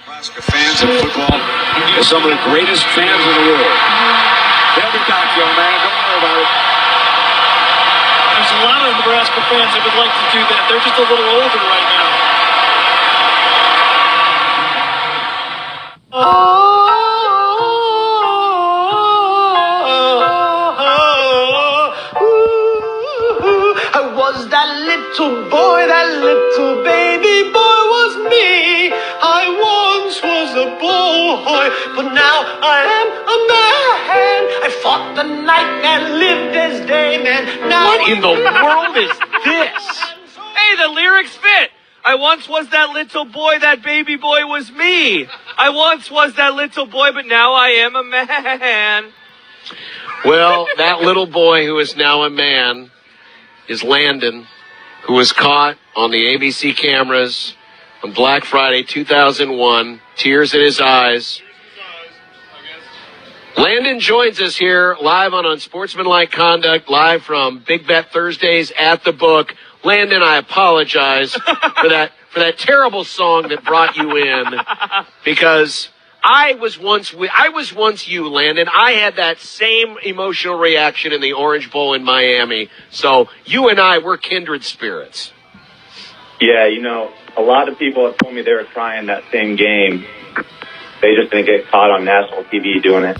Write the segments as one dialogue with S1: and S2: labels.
S1: Nebraska fans in football are some of the greatest fans in the world. They'll be back, young man. Don't worry about it.
S2: There's a lot of Nebraska fans that would like to do that. They're just a little older right now.
S3: I was that little boy, that little baby boy was me. I once was a boy, but now I am a man. I fought the night man, lived as day man. Now
S4: what in the world is this? Hey, the lyrics fit. I once was that little boy, that baby boy was me. I once was that little boy, but now I am a man.
S5: Well, that little boy who is now a man is Landon, who was caught on the ABC cameras on Black Friday 2001, tears in his eyes. Landon joins us here live on Unsportsmanlike Conduct, live from Big Bet Thursdays at the Book. Landon, I apologize for that terrible song that brought you in, because I was once you, Landon. I had that same emotional reaction in the Orange Bowl in Miami. So you and I, we're kindred spirits.
S6: Yeah, a lot of people have told me they were crying that same game. They just didn't get caught on national TV doing it.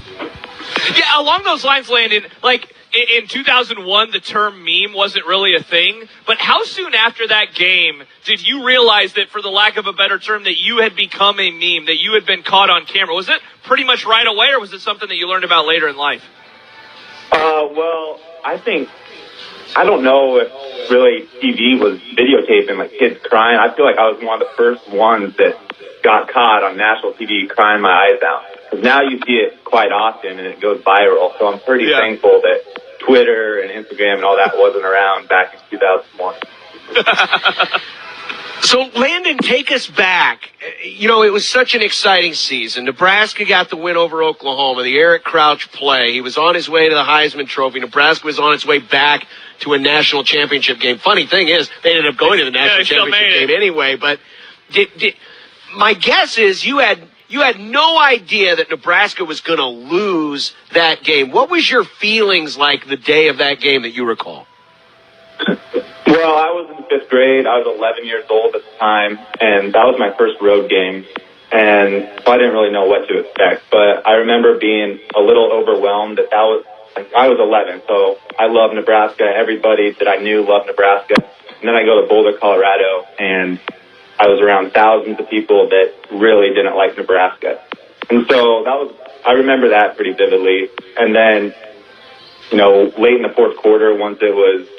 S4: Yeah, along those lines, Landon, like in 2001, the term meme wasn't really a thing. But how soon after that game did you realize that, for the lack of a better term, that you had become a meme, that you had been caught on camera? Was it pretty much right away, or was it something that you learned about later in life?
S6: Well, I don't know if really TV was videotaping like kids crying. I feel like I was one of the first ones that got caught on national TV crying my eyes out. Because now you see it quite often and it goes viral. So I'm pretty thankful that Twitter and Instagram and all that wasn't around back in 2001.
S5: So, Landon, take us back. It was such an exciting season. Nebraska got the win over Oklahoma, the Eric Crouch play. He was on his way to the Heisman Trophy. Nebraska was on its way back to a national championship game. Funny thing is, they ended up going to the national championship game anyway. But my guess is you had no idea that Nebraska was going to lose that game. What was your feelings like the day of that game that you recall?
S6: Well, I was in 5th grade. I was 11 years old at the time, and that was my first road game. And so I didn't really know what to expect. But I remember being a little overwhelmed that was, I was 11, so I love Nebraska. Everybody that I knew loved Nebraska. And then I go to Boulder, Colorado, and I was around thousands of people that really didn't like Nebraska. And so I remember that pretty vividly. And then, late in the fourth quarter, once it was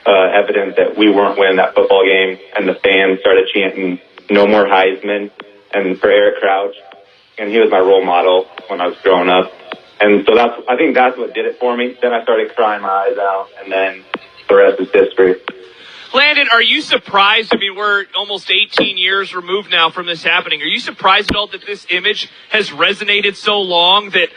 S6: evident that we weren't winning that football game, and the fans started chanting, "No more Heisman," and for Eric Crouch. And he was my role model when I was growing up. And so I think that's what did it for me. Then I started crying my eyes out, and then the rest is history.
S4: Landon, are you surprised? I mean, we're almost 18 years removed now from this happening. Are you surprised at all that this image has resonated so long that,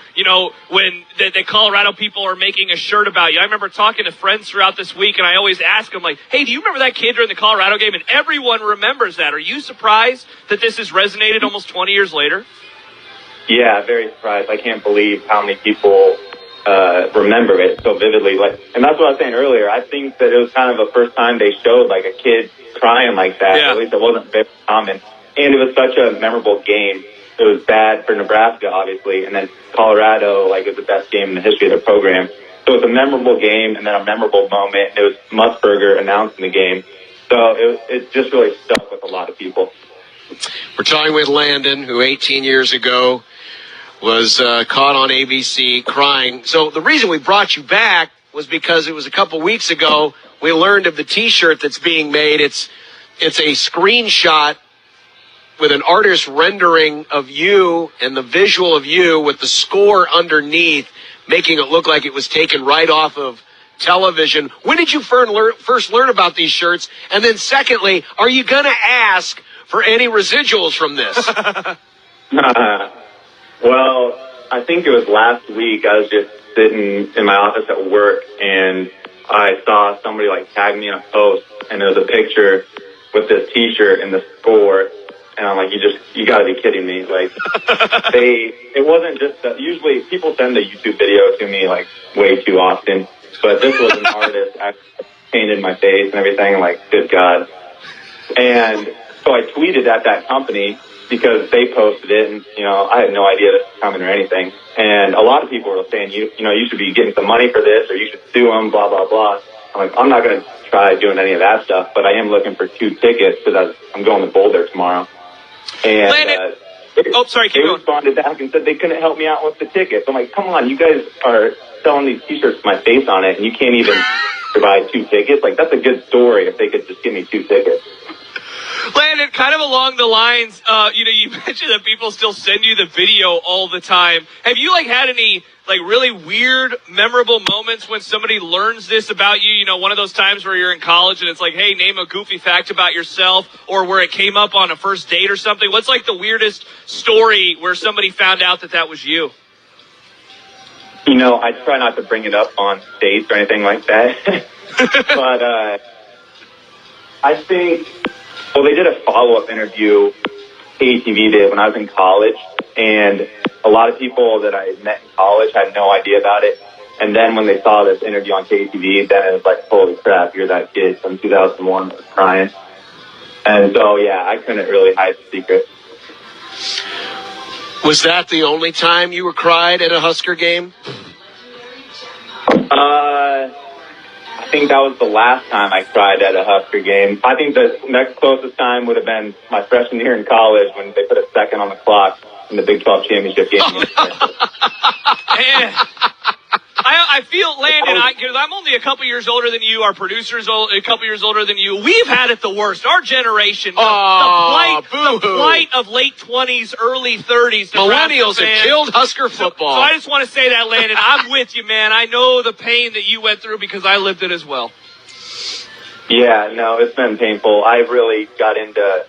S4: when the Colorado people are making a shirt about you? I remember talking to friends throughout this week, and I always ask them, like, hey, do you remember that kid during the Colorado game? And everyone remembers that. Are you surprised that this has resonated almost 20 years later?
S6: Yeah, very surprised. I can't believe how many people remember it so vividly. And that's what I was saying earlier. I think that it was kind of the first time they showed like a kid crying like that. Yeah. At least it wasn't very common. And it was such a memorable game. It was bad for Nebraska, obviously, and then Colorado, it was the best game in the history of their program. So it was a memorable game and then a memorable moment. It was Musburger announcing the game. So it just really stuck with a lot of people.
S5: We're talking with Landon, who 18 years ago was caught on ABC crying. So the reason we brought you back was because it was a couple weeks ago we learned of the T-shirt that's being made. It's a screenshot with an artist rendering of you and the visual of you with the score underneath, making it look like it was taken right off of television. When did you first learn about these shirts? And then secondly, are you going to ask for any residuals from this?
S6: Well, I think it was last week. I was just sitting in my office at work, and I saw somebody tag me in a post, and there was a picture with this T-shirt in the score, and I'm like, you got to be kidding me. Like, it wasn't just that. Usually people send the YouTube video to me like way too often, but this was an artist actually painted my face and everything. Like, good God. And so I tweeted at that company because they posted it, and, you know, I had no idea this was coming or anything. And a lot of people were saying, you know, you should be getting some money for this, or you should sue them, blah, blah, blah. I'm like, I'm not going to try doing any of that stuff, but I am looking for 2 tickets because I'm going to Boulder tomorrow. And
S4: Landon,
S6: they responded back and said they couldn't help me out with the tickets. I'm like, come on, you guys are selling these T-shirts with my face on it, and you can't even provide 2 tickets? Like, that's a good story if they could just give me 2 tickets.
S4: Landon, kind of along the lines, you know, you mentioned that people still send you the video all the time. Have you, like, had any, like, really weird, memorable moments when somebody learns this about you? You know, one of those times where you're in college and it's like, hey, name a goofy fact about yourself, or where it came up on a first date or something. What's, like, the weirdest story where somebody found out that was you?
S6: You know, I try not to bring it up on dates or anything like that. But I think, well, they did a follow-up interview, KTV did, when I was in college, and a lot of people that I met in college had no idea about it. And then when they saw this interview on KTV, then it was like, holy crap, you're that kid from 2001 that was crying. And so, yeah, I couldn't really hide the secret.
S5: Was that the only time you were cried at a Husker game?
S6: I think that was the last time I cried at a Husker game. I think the next closest time would have been my freshman year in college when they put a second on the clock in the Big 12 championship game.
S4: I feel, Landon, because I'm only a couple years older than you. Our producer's a couple years older than you. We've had it the worst. Our generation, the plight of late 20s, early 30s.
S5: Millennials have killed Husker football.
S4: So I just want to say that, Landon, I'm with you, man. I know the pain that you went through because I lived it as well.
S6: Yeah, no, it's been painful. I really got into,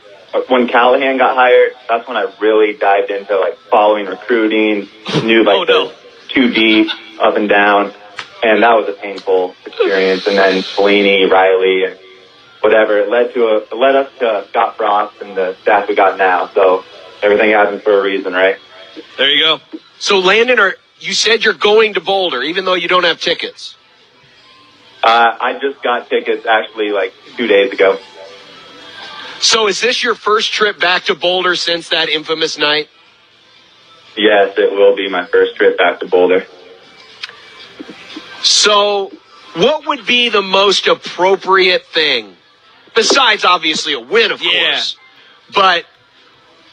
S6: when Callahan got hired, that's when I really dived into, like, following recruiting, knew, like, the 2 deep, up and down, and that was a painful experience. And then Fellini, Riley, and whatever, it led us to Scott Frost and the staff we got now. So everything happens for a reason, right?
S4: There you go.
S5: So, Landon, you said you're going to Boulder, even though you don't have tickets.
S6: I just got tickets actually like 2 days ago.
S5: So is this your first trip back to Boulder since that infamous night?
S6: Yes, it will be my first trip back to Boulder.
S5: So what would be the most appropriate thing, besides obviously a win, of course? But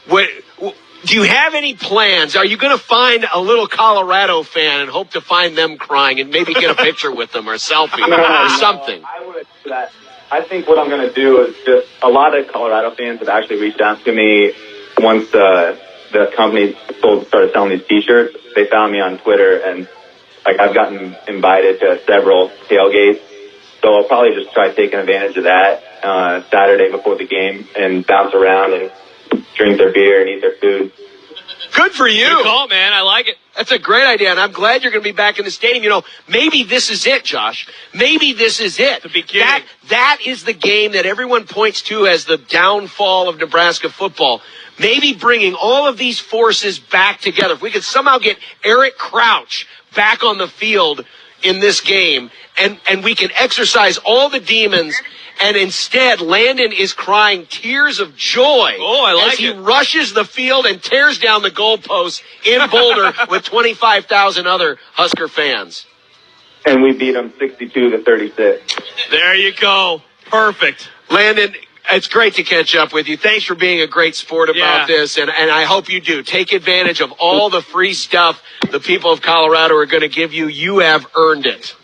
S5: do you have any plans? Are you going to find a little Colorado fan and hope to find them crying and maybe get a picture with them or a selfie or something?
S6: I wouldn't do that. I think what I'm going to do is just, a lot of Colorado fans have actually reached out to me once the company started selling these T-shirts. They found me on Twitter, and like I've gotten invited to several tailgates. So I'll probably just try taking advantage of that Saturday before the game and bounce around and drink their beer and eat their food.
S5: Good for you.
S4: Good call, man. I like it.
S5: That's a great idea, and I'm glad you're going to be back in the stadium. You know, maybe this is it, Josh. Maybe this is it.
S4: The beginning.
S5: That is the game that everyone points to as the downfall of Nebraska football. Maybe bringing all of these forces back together. If we could somehow get Eric Crouch back on the field in this game, and we can exercise all the demons, and instead Landon is crying tears of joy as he rushes the field and tears down the goalposts in Boulder with 25,000 other Husker fans.
S6: And we beat them 62-36.
S4: There you go. Perfect.
S5: Landon, it's great to catch up with you. Thanks for being a great sport about this, and I hope you do. Take advantage of all the free stuff the people of Colorado are going to give you. You have earned it.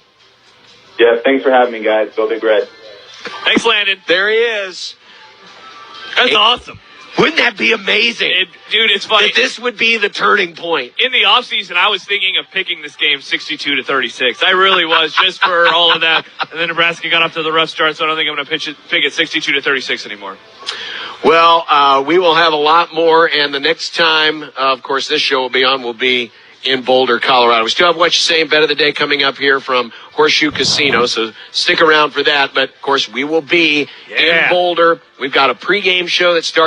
S6: Yeah, thanks for having me, guys. Go Big Red.
S4: Thanks, Landon.
S5: There he is.
S4: That's awesome.
S5: Wouldn't that be amazing?
S4: Dude, it's funny.
S5: That this would be the turning point.
S4: In the offseason, I was thinking of picking this game 62-36. I really was, just for all of that. And then Nebraska got off to the rough start, so I don't think I'm going to pick it 62-36 anymore.
S5: Well, we will have a lot more, and the next time, of course, this show will be on will be in Boulder, Colorado. We still have What You Say Bet of the Day coming up here from Horseshoe Casino, so stick around for that. But, of course, we will be in Boulder. We've got a pregame show that starts